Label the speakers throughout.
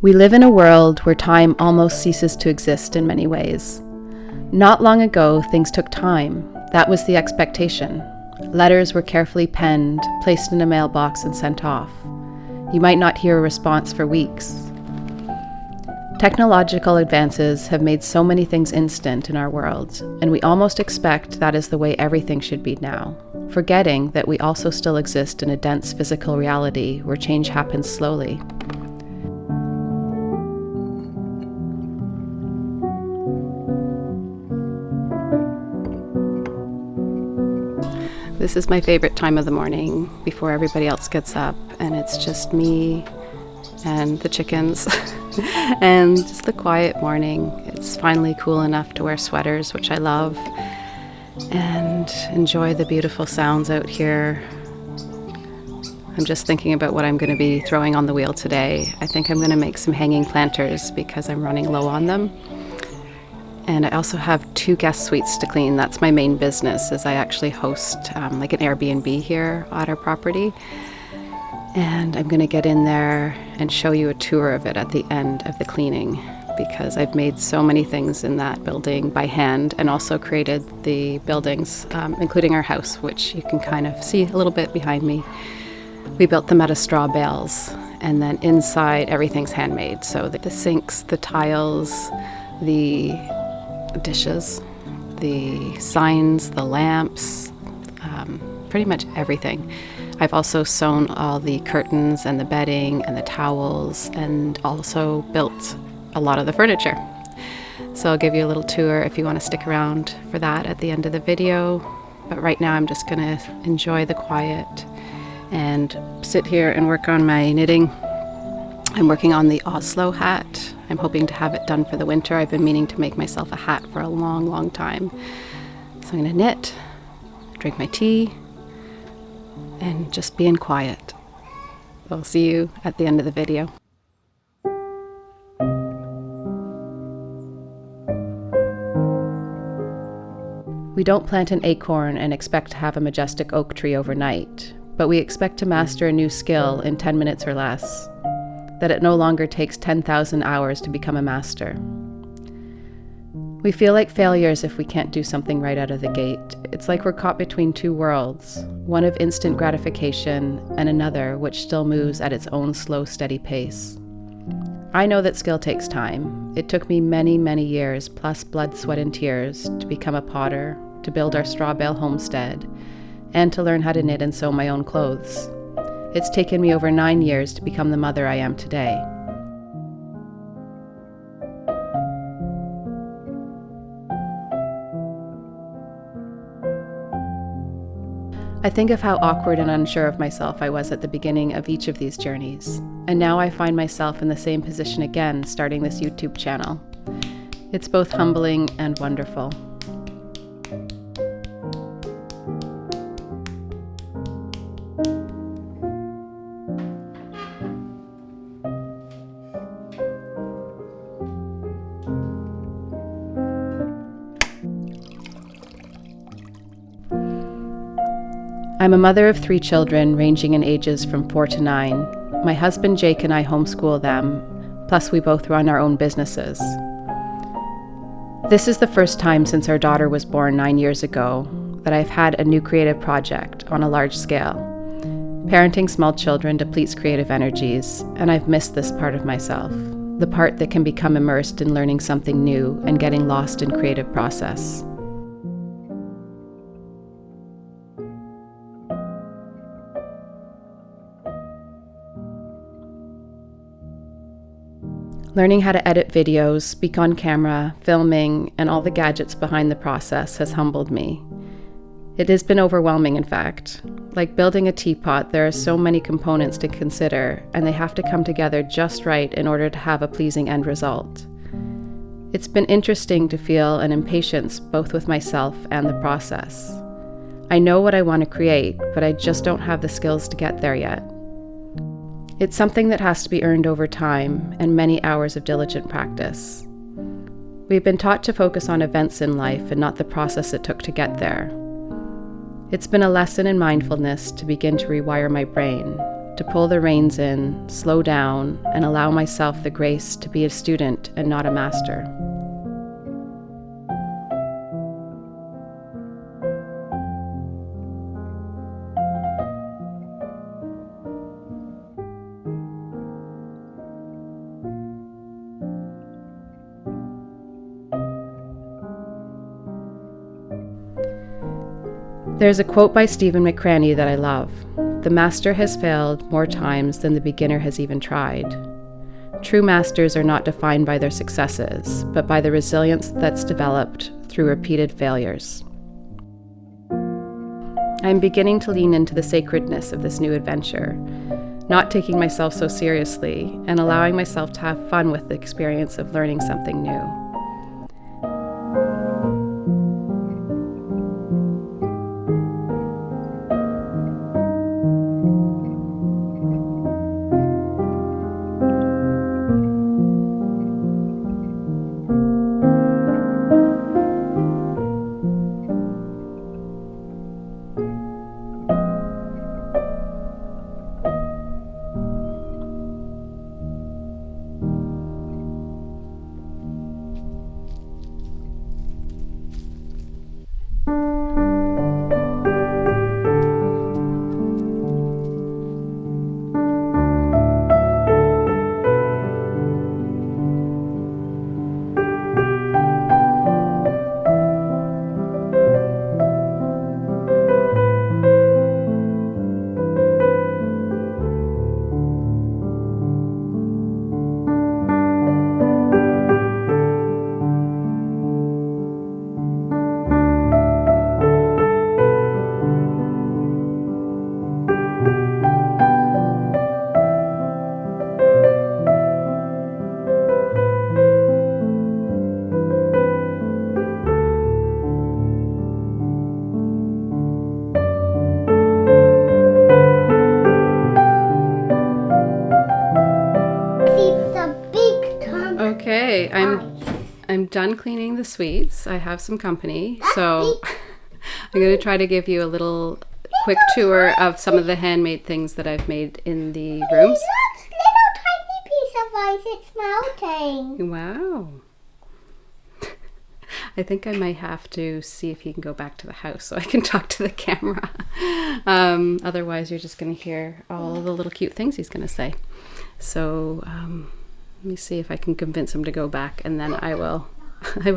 Speaker 1: We live in a world where time almost ceases to exist in many ways. Not long ago, things took time. That was the expectation. Letters were carefully penned, placed in a mailbox, and sent off. You might not hear a response for weeks. Technological advances have made so many things instant in our world, and we almost expect that is the way everything should be now, forgetting that we also still exist in a dense physical reality where change happens slowly. This is my favorite time of the morning before everybody else gets up, and it's just me and the chickens and just the quiet morning. It's finally cool enough to wear sweaters, which I love, and enjoy the beautiful sounds out here. I'm just thinking about what I'm going to be throwing on the wheel today. I think I'm going to make some hanging planters because I'm running low on them. And I also have 2 guest suites to clean. That's my main business, is I actually host like an Airbnb here at our property. And I'm going to get in there and show you a tour of it at the end of the cleaning, because I've made so many things in that building by hand and also created the buildings, including our house, which you can kind of see a little bit behind me. We built them out of straw bales, and then inside everything's handmade. So the sinks, the tiles, the dishes, the signs, the lamps, pretty much everything. I've also sewn all the curtains and the bedding and the towels, and also built a lot of the furniture. So I'll give you a little tour if you want to stick around for that at the end of the video. But right now I'm just going to enjoy the quiet and sit here and work on my knitting. I'm working on the Oslo hat. I'm hoping to have it done for the winter. I've been meaning to make myself a hat for a long, long time. So I'm going to knit, drink my tea, and just be in quiet. I'll see you at the end of the video. We don't plant an acorn and expect to have a majestic oak tree overnight, but we expect to master a new skill in 10 minutes or less. That it no longer takes 10,000 hours to become a master. We feel like failures if we can't do something right out of the gate. It's like we're caught between 2 worlds, one of instant gratification and another which still moves at its own slow, steady pace. I know that skill takes time. It took me many, many years, plus blood, sweat, and tears, to become a potter, to build our straw bale homestead, and to learn how to knit and sew my own clothes. It's taken me over 9 years to become the mother I am today. I think of how awkward and unsure of myself I was at the beginning of each of these journeys, and now I find myself in the same position again, starting this YouTube channel. It's both humbling and wonderful. I'm a mother of 3 children ranging in ages from 4 to 9. My husband Jake and I homeschool them, plus we both run our own businesses. This is the first time since our daughter was born 9 years ago that I've had a new creative project on a large scale. Parenting small children depletes creative energies, and I've missed this part of myself, the part that can become immersed in learning something new and getting lost in creative process. Learning how to edit videos, speak on camera, filming, and all the gadgets behind the process has humbled me. It has been overwhelming, in fact. Like building a teapot, there are so many components to consider, and they have to come together just right in order to have a pleasing end result. It's been interesting to feel an impatience both with myself and the process. I know what I want to create, but I just don't have the skills to get there yet. It's something that has to be earned over time and many hours of diligent practice. We've been taught to focus on events in life and not the process it took to get there. It's been a lesson in mindfulness to begin to rewire my brain, to pull the reins in, slow down, and allow myself the grace to be a student and not a master. There's a quote by Stephen McCraney that I love. "The master has failed more times than the beginner has even tried." True masters are not defined by their successes, but by the resilience that's developed through repeated failures. I'm beginning to lean into the sacredness of this new adventure, not taking myself so seriously and allowing myself to have fun with the experience of learning something new. Okay, I'm done cleaning the sweets. I have some company, so I'm going to try to give you a little quick tour of some of the handmade things that I've made in the rooms.
Speaker 2: Little tiny piece of ice, it's melting.
Speaker 1: Wow. I think I might have to see if he can go back to the house so I can talk to the camera. Otherwise, you're just going to hear all the little cute things he's going to say. So let me see if I can convince him to go back, and then I will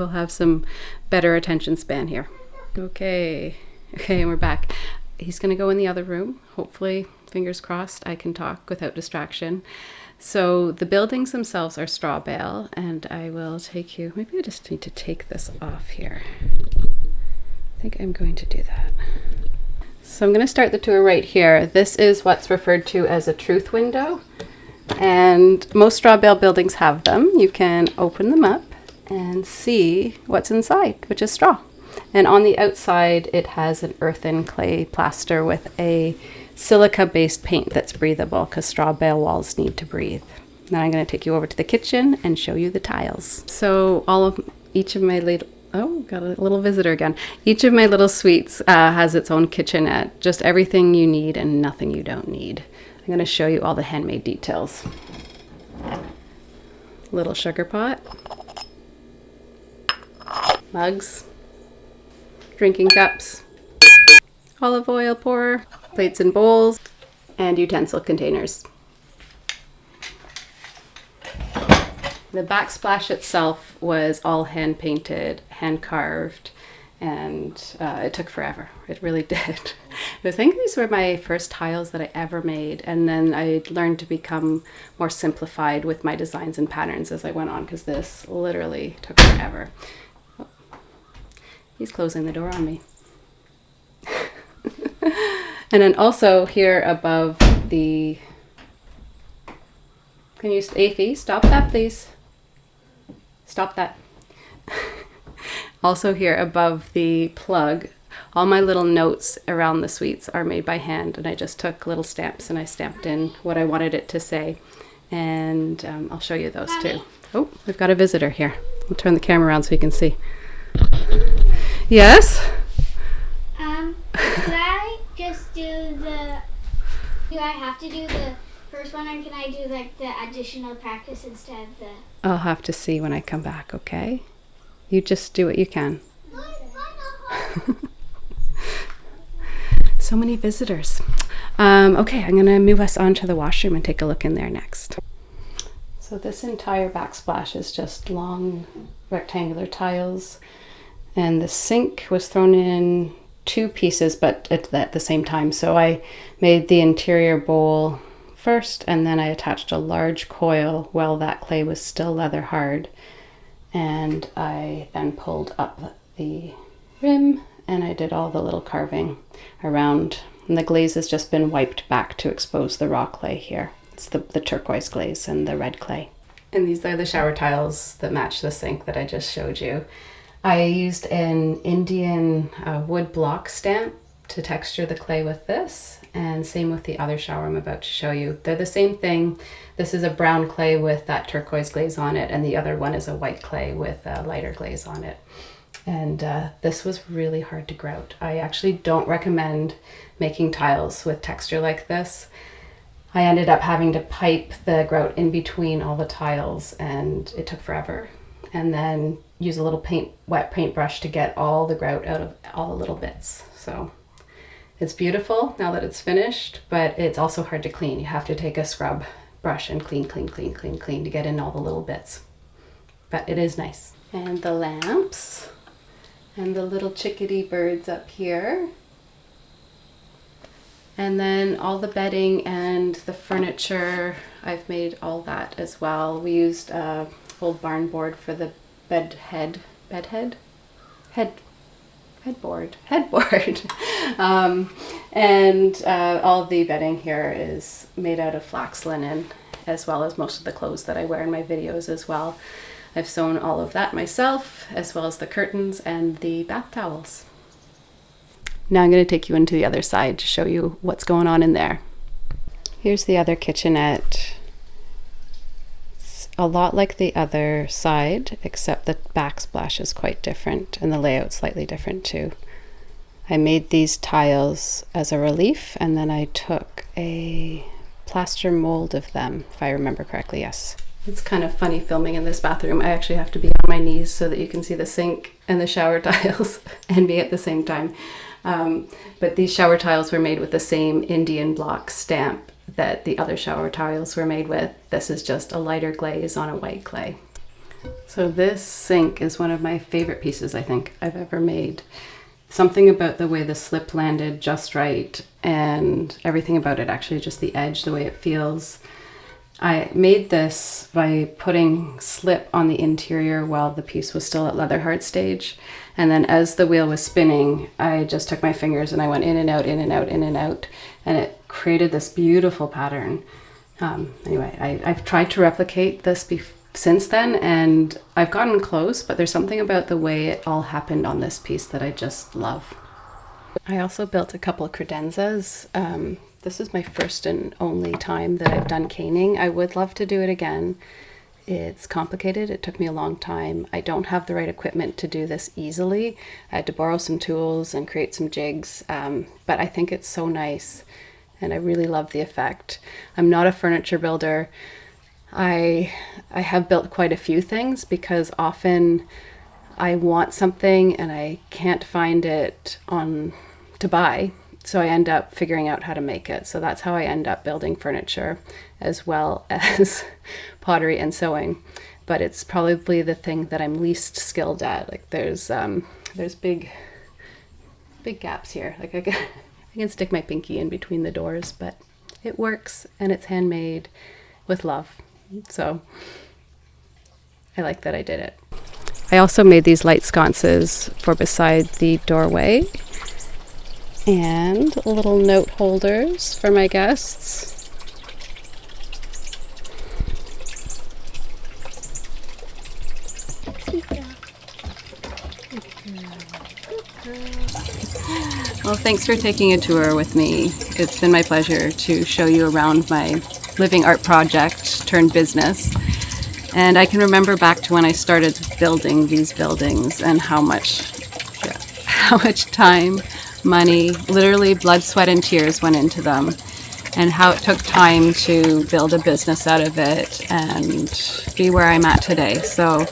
Speaker 1: have some better attention span here. Okay, and we're back. He's going to go in the other room. Hopefully, fingers crossed, I can talk without distraction. So the buildings themselves are straw bale, and I will take you, maybe I just need to take this off here. I think I'm going to do that. So I'm going to start the tour right here. This is what's referred to as a truth window, and most straw bale buildings have them. You can open them up and see what's inside, which is straw. And on the outside, it has an earthen clay plaster with a silica-based paint that's breathable, because straw bale walls need to breathe. Now I'm going to take you over to the kitchen and show you the tiles. So each of my little, oh, got a little visitor again. Each of my little suites has its own kitchenette, just everything you need and nothing you don't need. I'm going to show you all the handmade details. Little sugar pot, mugs, drinking cups, olive oil pourer, plates and bowls, and utensil containers. The backsplash itself was all hand painted, hand carved, and it took forever. It really did. I think these were my first tiles that I ever made, and then I learned to become more simplified with my designs and patterns as I went on, because this literally took forever. Oh, he's closing the door on me. And then also here above the, can you, Afie, stop that please. Stop that. Also here above the plug, all my little notes around the suites are made by hand, and I just took little stamps and I stamped in what I wanted it to say. And I'll show you those too. Oh, we've got a visitor here. I'll turn the camera around so you can see. Yes?
Speaker 2: Could I just do the Do I have to do the first one, or can I do like the additional practice instead of the...
Speaker 1: I'll have to see when I come back, okay? You just do what you can. So many visitors. Okay, I'm gonna move us on to the washroom and take a look in there next. So this entire backsplash is just long rectangular tiles, and the sink was thrown in 2 pieces but at the same time. So I made the interior bowl first, and then I attached a large coil while that clay was still leather hard, and I then pulled up the rim and I did all the little carving around, and the glaze has just been wiped back to expose the raw clay here. It's the turquoise glaze and the red clay. And these are the shower tiles that match the sink that I just showed you. I used an Indian wood block stamp to texture the clay with this, and same with the other shower I'm about to show you. They're the same thing. This is a brown clay with that turquoise glaze on it, and the other one is a white clay with a lighter glaze on it. And this was really hard to grout. I actually don't recommend making tiles with texture like this. I ended up having to pipe the grout in between all the tiles, and it took forever. And then use a little wet paintbrush to get all the grout out of all the little bits. So it's beautiful now that it's finished, but it's also hard to clean. You have to take a scrub brush and clean to get in all the little bits. But it is nice. And the lamps and the little chickadee birds up here. And then all the bedding and the furniture, I've made all that as well. We used old barn board for the headboard. And all the bedding here is made out of flax linen, as well as most of the clothes that I wear in my videos as well. I've sewn all of that myself, as well as the curtains and the bath towels. Now I'm going to take you into the other side to show you what's going on in there. Here's the other kitchenette. It's a lot like the other side, except the backsplash is quite different and the layout's slightly different too. I made these tiles as a relief, and then I took a plaster mold of them, if I remember correctly, yes. It's kind of funny filming in this bathroom. I actually have to be on my knees so that you can see the sink and the shower tiles and me at the same time. But these shower tiles were made with the same Indian block stamp that the other shower tiles were made with. This is just a lighter glaze on a white clay. So this sink is one of my favorite pieces I think I've ever made. Something about the way the slip landed just right, and everything about it, actually, just the edge, the way it feels. I made this by putting slip on the interior while the piece was still at leather hard stage. And then as the wheel was spinning, I just took my fingers and I went in and out, in and out, in and out. And it created this beautiful pattern. Anyway, I've tried to replicate this since then, and I've gotten close, but there's something about the way it all happened on this piece that I just love. I also built a couple of credenzas. This is my first and only time that I've done caning. I would love to do it again. It's complicated. It took me a long time. I don't have the right equipment to do this easily. I had to borrow some tools and create some jigs, but I think it's so nice and I really love the effect. I'm not a furniture builder. I have built quite a few things because often I want something and I can't find it to buy. So I end up figuring out how to make it. So that's how I end up building furniture as well as pottery and sewing. But it's probably the thing that I'm least skilled at. Like there's big gaps here. Like I can stick my pinky in between the doors, but it works and it's handmade with love. So I like that I did it. I also made these light sconces for beside the doorway, and little note holders for my guests. Well, thanks for taking a tour with me. It's been my pleasure to show you around my living art project turned business. And I can remember back to when I started building these buildings and how much time, money, literally blood, sweat, and tears went into them. and how it took time to build a business out of it and be where I'm at today. So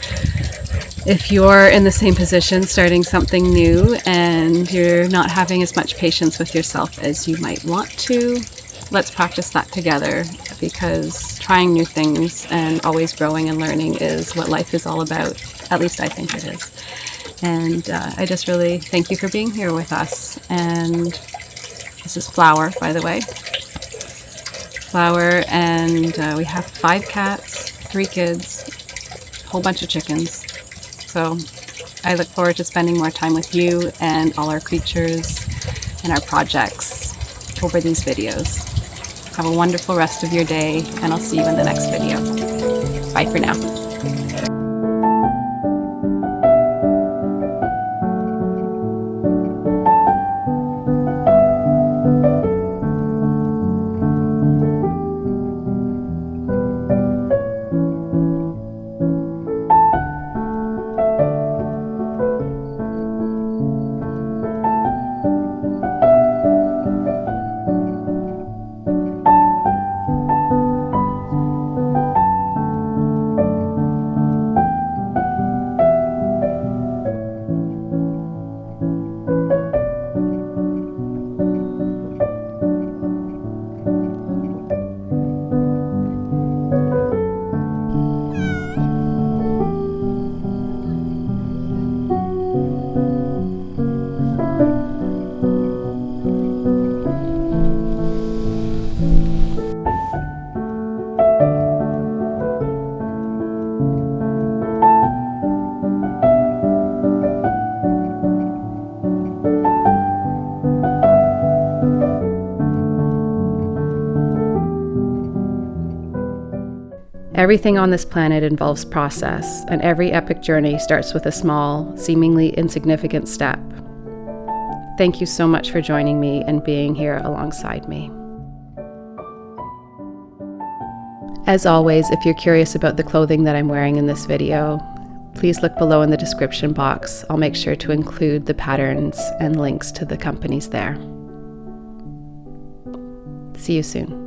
Speaker 1: if you're in the same position, starting something new, and you're not having as much patience with yourself as you might want to, let's practice that together, because trying new things and always growing and learning is what life is all about. At least I think it is. And I just really thank you for being here with us. And this is Flower, by the way. Flower, and we have 5 cats, 3 kids, a whole bunch of chickens. So I look forward to spending more time with you and all our creatures and our projects over these videos. Have a wonderful rest of your day, and I'll see you in the next video. Bye for now. Everything on this planet involves process, and every epic journey starts with a small, seemingly insignificant step. Thank you so much for joining me and being here alongside me. As always, if you're curious about the clothing that I'm wearing in this video, please look below in the description box. I'll make sure to include the patterns and links to the companies there. See you soon.